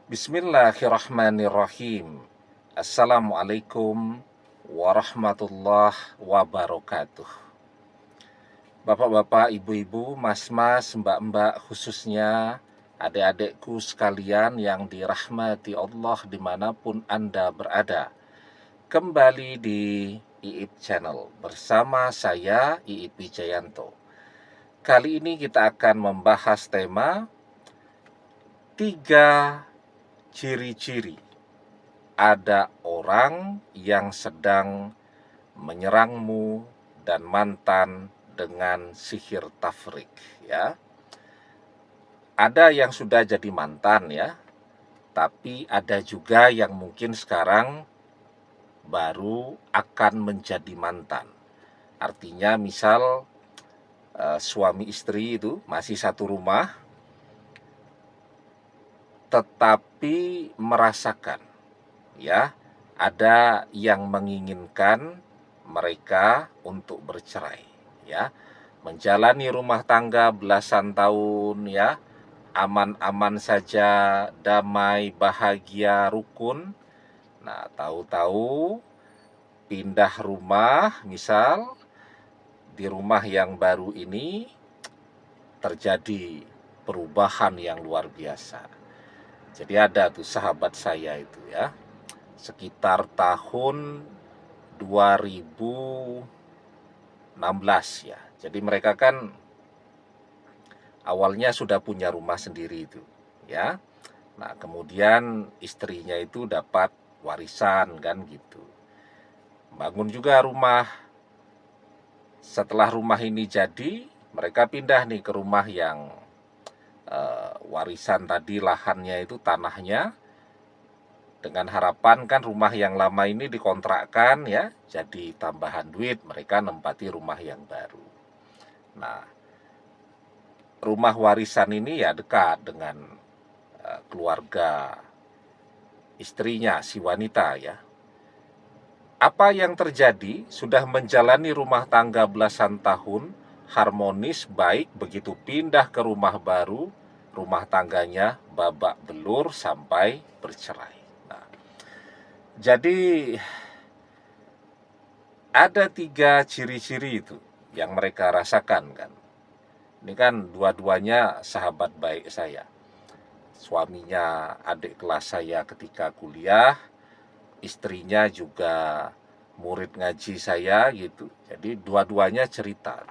Bismillahirrahmanirrahim. Assalamualaikum warahmatullahi wabarakatuh. Bapak-bapak, ibu-ibu, mas-mas, mbak-mbak, khususnya adik-adikku sekalian yang dirahmati Allah dimanapun Anda berada. Kembali di Iip Channel bersama saya Iip Wijayanto. Kali ini kita akan membahas tema 3 ciri-ciri ada orang yang sedang menyerangmu dan mantan dengan sihir tafrik, ya. Ada yang sudah jadi mantan, ya, tapi ada juga yang mungkin sekarang baru akan menjadi mantan. Artinya misal suami istri itu masih satu rumah, tetapi merasakan, ya, ada yang menginginkan mereka untuk bercerai, ya, menjalani rumah tangga belasan tahun, ya, aman-aman saja, damai, bahagia, rukun. Nah, tahu-tahu pindah rumah, misal di rumah yang baru ini terjadi perubahan yang luar biasa. Jadi ada tuh sahabat saya itu, ya, sekitar tahun 2016, ya. Jadi mereka kan awalnya sudah punya rumah sendiri itu, ya. Nah, kemudian istrinya itu dapat warisan kan gitu. Bangun juga rumah. Setelah rumah ini jadi, mereka pindah nih ke rumah yang warisan tadi, lahannya itu, tanahnya, dengan harapan kan rumah yang lama ini dikontrakkan, ya, jadi tambahan duit mereka nempati rumah yang baru. Nah, rumah warisan ini ya dekat dengan keluarga istrinya, si wanita, ya. Apa yang terjadi? Sudah menjalani rumah tangga belasan tahun, harmonis, baik, begitu pindah ke rumah baru, rumah tangganya babak belur sampai bercerai. Nah, jadi ada 3 ciri-ciri itu yang mereka rasakan kan. Ini kan dua-duanya sahabat baik saya. Suaminya adik kelas saya ketika kuliah, istrinya juga murid ngaji saya gitu. Jadi dua-duanya cerita.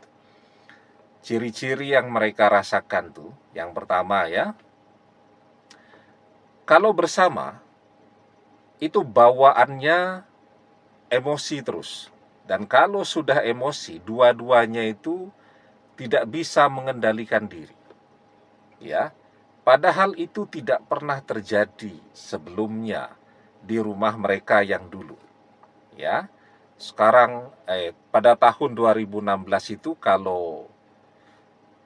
Ciri-ciri yang mereka rasakan tuh, yang pertama, ya, kalau bersama itu bawaannya emosi terus. Dan kalau sudah emosi, dua-duanya itu tidak bisa mengendalikan diri, ya. Padahal itu tidak pernah terjadi sebelumnya di rumah mereka yang dulu, ya. Sekarang pada tahun 2016 itu kalau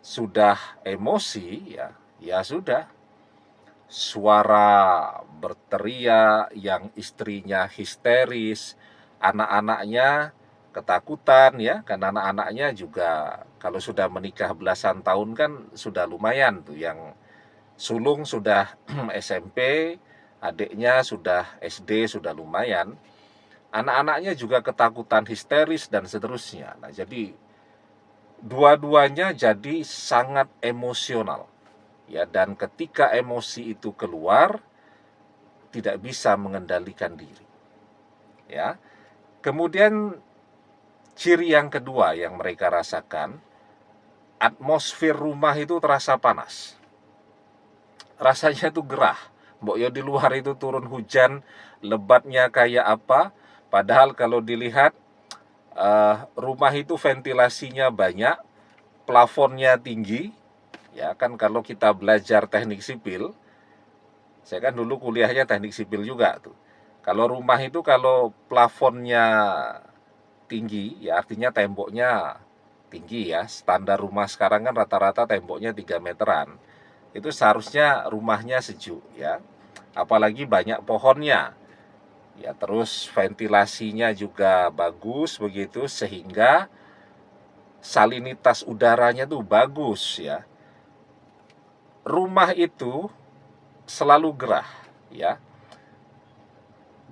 sudah emosi, ya, ya sudah, suara berteriak yang istrinya histeris, anak-anaknya ketakutan, ya, karena anak-anaknya juga kalau sudah menikah belasan tahun kan sudah lumayan tuh, yang sulung sudah SMP, adiknya sudah SD, sudah lumayan. Anak-anaknya juga ketakutan, histeris, dan seterusnya. Nah, jadi dua-duanya jadi sangat emosional, ya, dan ketika emosi itu keluar tidak bisa mengendalikan diri, ya. Kemudian ciri yang kedua yang mereka rasakan, atmosfer rumah itu terasa panas. Rasanya itu gerah. Mbok yo di luar itu turun hujan, lebatnya kayak apa, padahal kalau dilihat rumah itu ventilasinya banyak, plafonnya tinggi, ya kan. Kalau kita belajar teknik sipil, saya kan dulu kuliahnya teknik sipil juga tuh. Kalau rumah itu kalau plafonnya tinggi, ya artinya temboknya tinggi, ya. Standar rumah sekarang kan rata-rata temboknya 3 meteran. Itu seharusnya rumahnya sejuk, ya. Apalagi banyak pohonnya. Ya, terus ventilasinya juga bagus begitu sehingga salinitas udaranya tuh bagus, ya. Rumah itu selalu gerah. ya.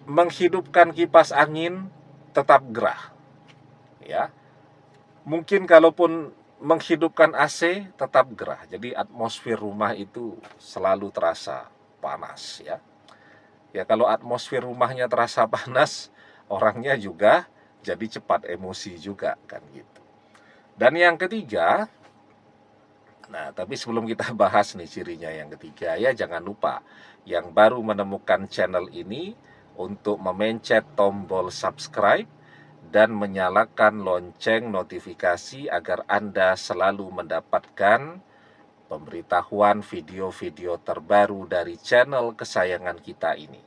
Menghidupkan kipas angin tetap gerah, ya. Mungkin kalaupun menghidupkan AC tetap gerah. Jadi atmosfer rumah itu selalu terasa panas, ya. Ya kalau atmosfer rumahnya terasa panas, orangnya juga jadi cepat emosi juga kan gitu. Dan yang ketiga, nah tapi sebelum kita bahas nih cirinya yang ketiga, ya jangan lupa yang baru menemukan channel ini untuk memencet tombol subscribe dan menyalakan lonceng notifikasi agar Anda selalu mendapatkan pemberitahuan video-video terbaru dari channel kesayangan kita ini.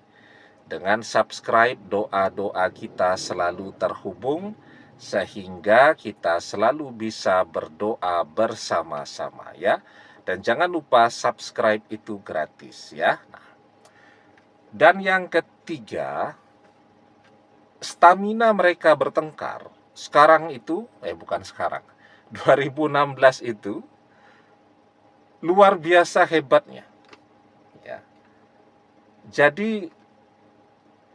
Dengan subscribe, doa-doa kita selalu terhubung sehingga kita selalu bisa berdoa bersama-sama, ya. Dan jangan lupa subscribe itu gratis, ya. Nah, dan yang ketiga, stamina mereka bertengkar sekarang itu, bukan sekarang, 2016 itu luar biasa hebatnya, ya. Jadi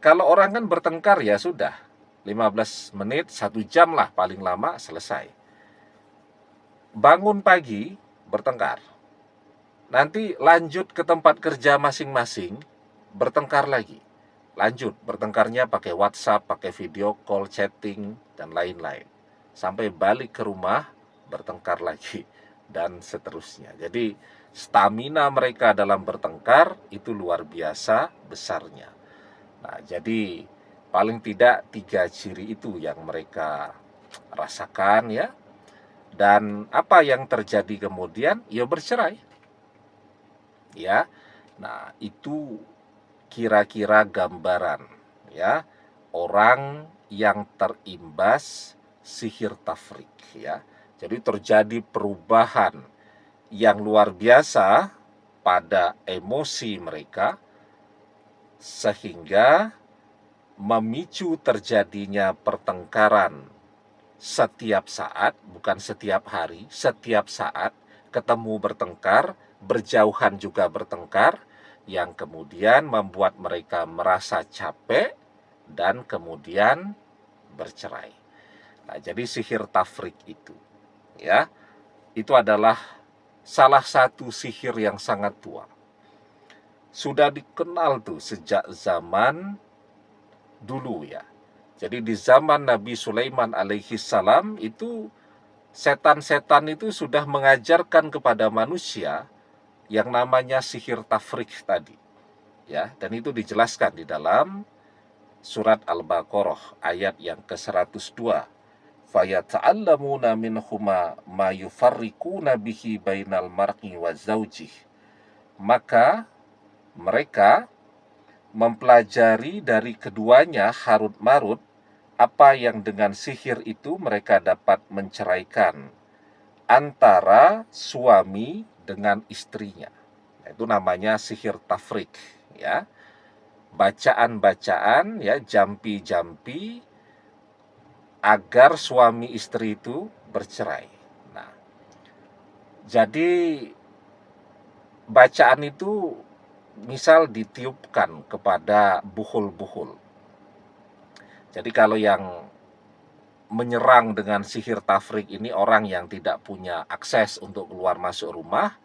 kalau orang kan bertengkar ya sudah 15 menit, 1 jam lah paling lama selesai. Bangun pagi bertengkar, nanti lanjut ke tempat kerja masing-masing bertengkar lagi. Lanjut bertengkarnya pakai WhatsApp, pakai video call, chatting, dan lain-lain. Sampai balik ke rumah bertengkar lagi dan seterusnya. Jadi stamina mereka dalam bertengkar itu luar biasa besarnya. Nah, jadi paling tidak 3 ciri itu yang mereka rasakan, ya. Dan apa yang terjadi kemudian? Ya bercerai. Ya. Nah, itu kira-kira gambaran, ya, orang yang terimbas sihir tafrik, ya. Jadi terjadi perubahan yang luar biasa pada emosi mereka sehingga memicu terjadinya pertengkaran setiap saat, bukan setiap hari, setiap saat ketemu bertengkar, berjauhan juga bertengkar, yang kemudian membuat mereka merasa capek dan kemudian bercerai. Nah, jadi sihir tafrik itu, ya, itu adalah salah satu sihir yang sangat tua. Sudah dikenal tuh sejak zaman dulu, ya. Jadi di zaman Nabi Sulaiman alaihi salam itu setan-setan itu sudah mengajarkan kepada manusia yang namanya sihir tafrik tadi, ya. Dan itu dijelaskan di dalam surat Al-Baqarah ayat yang ke-102. Fayata'allamuna minhuma ma yufarriquna bihi bainal mar'i wa zaujih. Maka mereka mempelajari dari keduanya Harut Marut apa yang dengan sihir itu mereka dapat menceraikan antara suami dengan istrinya. Itu namanya sihir tafrik, ya. Bacaan-bacaan, ya, jampi-jampi agar suami istri itu bercerai. Nah, jadi bacaan itu misal ditiupkan kepada buhul-buhul. Jadi kalau yang menyerang dengan sihir tafrik ini orang yang tidak punya akses untuk keluar masuk rumah,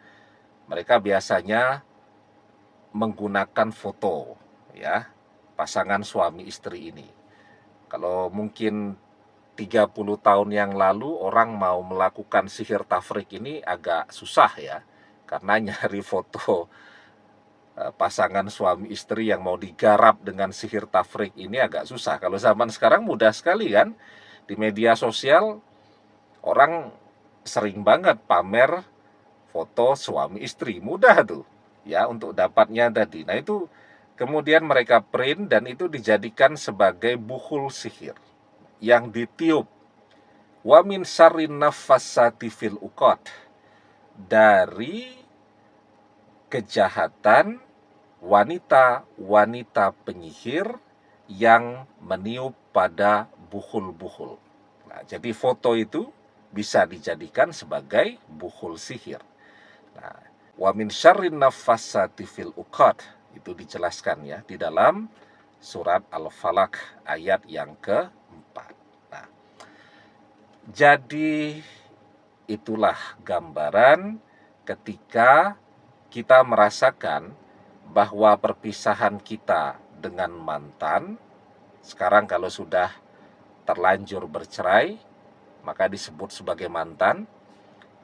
mereka biasanya menggunakan foto, ya, pasangan suami istri ini. Kalau mungkin 30 tahun yang lalu orang mau melakukan sihir tafrik ini agak susah, ya, karena nyari foto pasangan suami istri yang mau digarap dengan sihir tafrik ini agak susah. Kalau zaman sekarang mudah sekali kan, di media sosial orang sering banget pamer foto suami istri, mudah tuh, ya, untuk dapatnya tadi. Nah itu kemudian mereka print dan itu dijadikan sebagai buhul sihir yang ditiup. Wa min syarrin nafassati fil uqad, dari kejahatan wanita-wanita penyihir yang meniup pada buhul-buhul. Nah, jadi foto itu bisa dijadikan sebagai buhul sihir. Nah, wa min syarrin nafassati fil uqad, Itu dijelaskan ya di dalam surat Al-Falaq ayat yang keempat. Nah, jadi itulah gambaran ketika kita merasakan bahwa perpisahan kita dengan mantan, sekarang kalau sudah terlanjur bercerai, maka disebut sebagai mantan,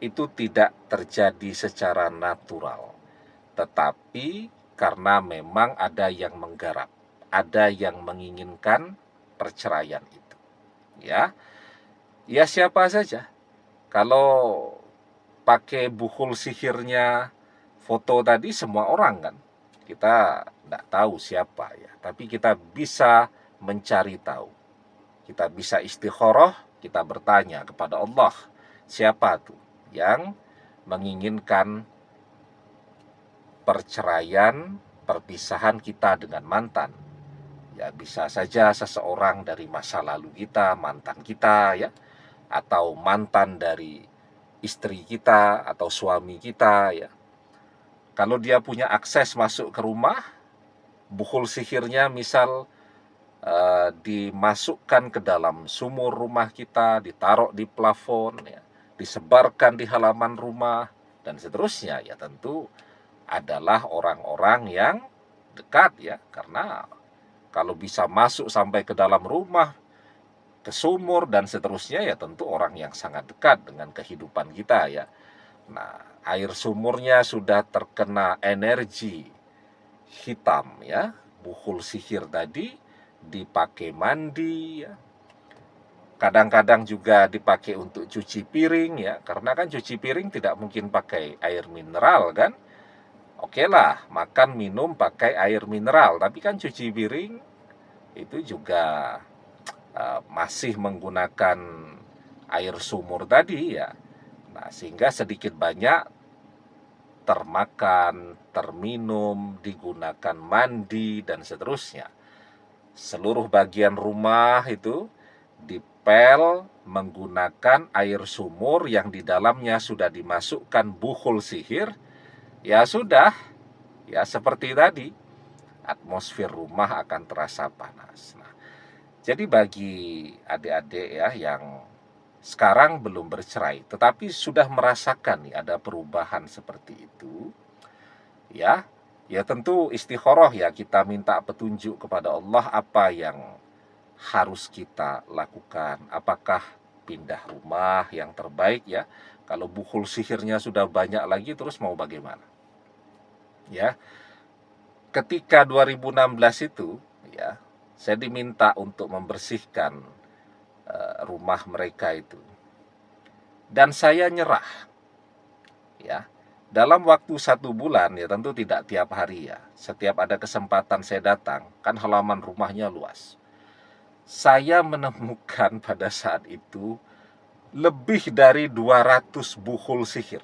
itu tidak terjadi secara natural, tetapi karena memang ada yang menggarap, ada yang menginginkan perceraian itu. Ya, ya siapa saja. Kalau pakai buhul sihirnya foto tadi semua orang kan, kita tidak tahu siapa ya, tapi kita bisa mencari tahu. Kita bisa istikharah, kita bertanya kepada Allah, siapa tuh yang menginginkan perceraian, perpisahan kita dengan mantan. Ya bisa saja seseorang dari masa lalu kita, mantan kita ya, atau mantan dari istri kita atau suami kita ya. Kalau dia punya akses masuk ke rumah, buhul sihirnya misal dimasukkan ke dalam sumur rumah kita, ditaruh di plafon ya, disebarkan di halaman rumah dan seterusnya, ya tentu adalah orang-orang yang dekat ya, karena kalau bisa masuk sampai ke dalam rumah, ke sumur dan seterusnya, ya tentu orang yang sangat dekat dengan kehidupan kita ya. Nah, air sumurnya sudah terkena energi hitam ya, buhul sihir tadi dipakai mandi ya. Kadang-kadang juga dipakai untuk cuci piring ya, karena kan cuci piring tidak mungkin pakai air mineral kan. Oke lah, makan minum pakai air mineral, tapi kan cuci piring itu juga masih menggunakan air sumur tadi ya. Nah, sehingga sedikit banyak termakan, terminum, digunakan mandi dan seterusnya. Seluruh bagian rumah itu dipel menggunakan air sumur yang di dalamnya sudah dimasukkan buhul sihir. Ya sudah, ya seperti tadi, atmosfer rumah akan terasa panas. Nah, jadi bagi adik-adik ya yang sekarang belum bercerai tetapi sudah merasakan nih ada perubahan seperti itu, ya ya tentu istikharah ya, kita minta petunjuk kepada Allah apa yang harus kita lakukan. Apakah pindah rumah yang terbaik ya, kalau buhul sihirnya sudah banyak lagi terus mau bagaimana ya. Ketika 2016 itu ya, saya diminta untuk membersihkan rumah mereka itu, dan saya nyerah ya. Dalam waktu 1 bulan ya, tentu tidak tiap hari ya, setiap ada kesempatan saya datang, kan halaman rumahnya luas. Saya menemukan pada saat itu lebih dari 200 buhul sihir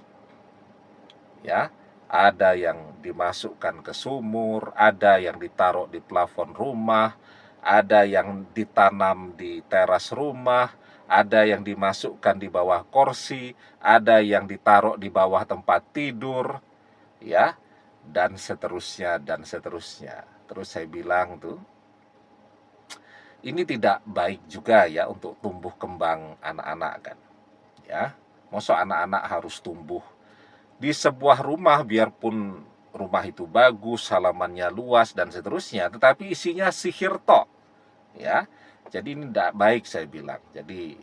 ya. Ada yang dimasukkan ke sumur, ada yang ditaruh di plafon rumah, ada yang ditanam di teras rumah, ada yang dimasukkan di bawah kursi, ada yang ditaruh di bawah tempat tidur ya, dan seterusnya dan seterusnya. Terus saya bilang tuh, ini tidak baik juga ya untuk tumbuh kembang anak-anak kan ya. Masa anak-anak harus tumbuh di sebuah rumah, biarpun rumah itu bagus, halamannya luas dan seterusnya, tetapi isinya sihir tok ya. Jadi ini tidak baik, saya bilang. Jadi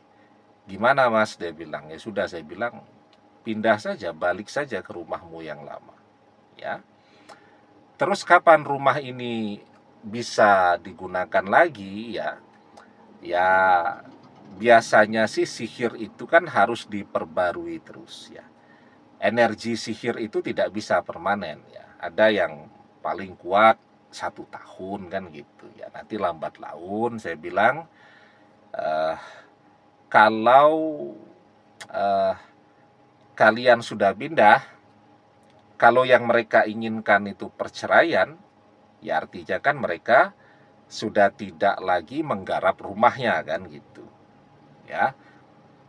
gimana mas, dia bilang. Ya sudah, saya bilang pindah saja, balik saja ke rumahmu yang lama ya. Terus kapan rumah ini bisa digunakan lagi ya? Ya biasanya sih sihir itu kan harus diperbarui terus ya. Energi sihir itu tidak bisa permanen ya. Ada yang paling kuat 1 tahun kan gitu ya. Nanti lambat laun, saya bilang kalau kalian sudah pindah, kalau yang mereka inginkan itu perceraian, ya artinya kan mereka sudah tidak lagi menggarap rumahnya kan gitu ya.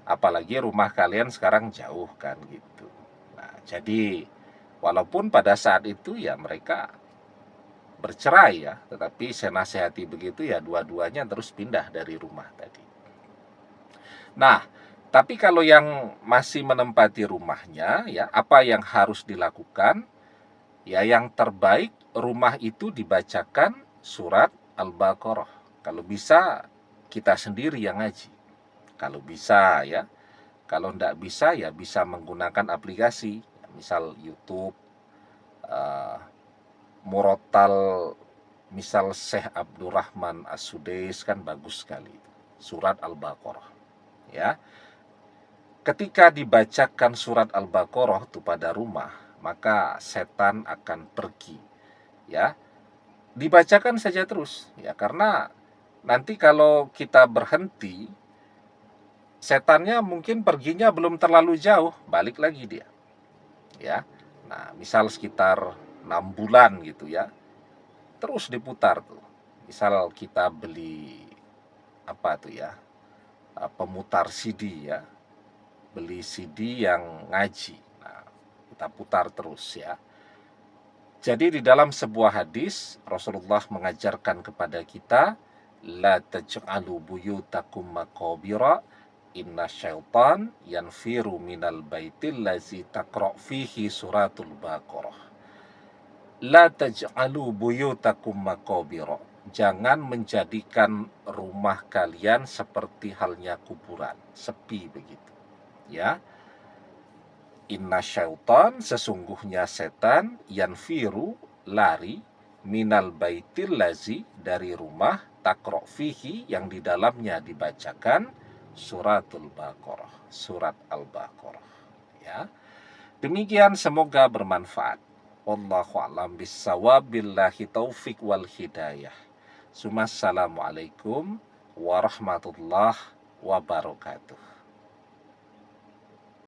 Apalagi rumah kalian sekarang jauh kan gitu. Nah, jadi walaupun pada saat itu ya mereka bercerai ya, tetapi saya nasihati begitu ya, dua-duanya terus pindah dari rumah tadi. Nah, tapi kalau yang masih menempati rumahnya ya, apa yang harus dilakukan? Ya, yang terbaik rumah itu dibacakan surat Al-Baqarah. Kalau bisa kita sendiri yang ngaji. Kalau bisa ya. Kalau tidak bisa ya bisa menggunakan aplikasi, misal YouTube, Murotal, misal Syekh Abdurrahman As-Sudais kan bagus sekali. Surat Al-Baqarah. Ya. Ketika dibacakan surat Al-Baqarah itu pada rumah, maka setan akan pergi. Ya, dibacakan saja terus ya, karena nanti kalau kita berhenti, setannya mungkin perginya belum terlalu jauh, balik lagi dia. Ya. Nah, misal sekitar 6 bulan gitu ya. Terus diputar tuh. Misal kita beli apa tuh ya? Pemutar CD ya. Beli CD yang ngaji. Nah, kita putar terus ya. Jadi di dalam sebuah hadis Rasulullah mengajarkan kepada kita, la taj'alu buyutakum maqabira inna syaitan yanfiru minal baitil lazi taqra' fihi suratul Baqarah. La taj'alu buyutakum maqabira. Jangan menjadikan rumah kalian seperti halnya kuburan, sepi begitu. Ya. Inna syaitan, sesungguhnya setan, yanfiru, lari, minal baitil lazi, dari rumah, takro' fihi, yang di dalamnya dibacakan suratul Baqarah, surat Al-Baqarah. Ya. Demikian, semoga bermanfaat. Wallahu a'lam bissawab, billahi taufik wal hidayah. Assalamualaikum warahmatullahi wabarakatuh.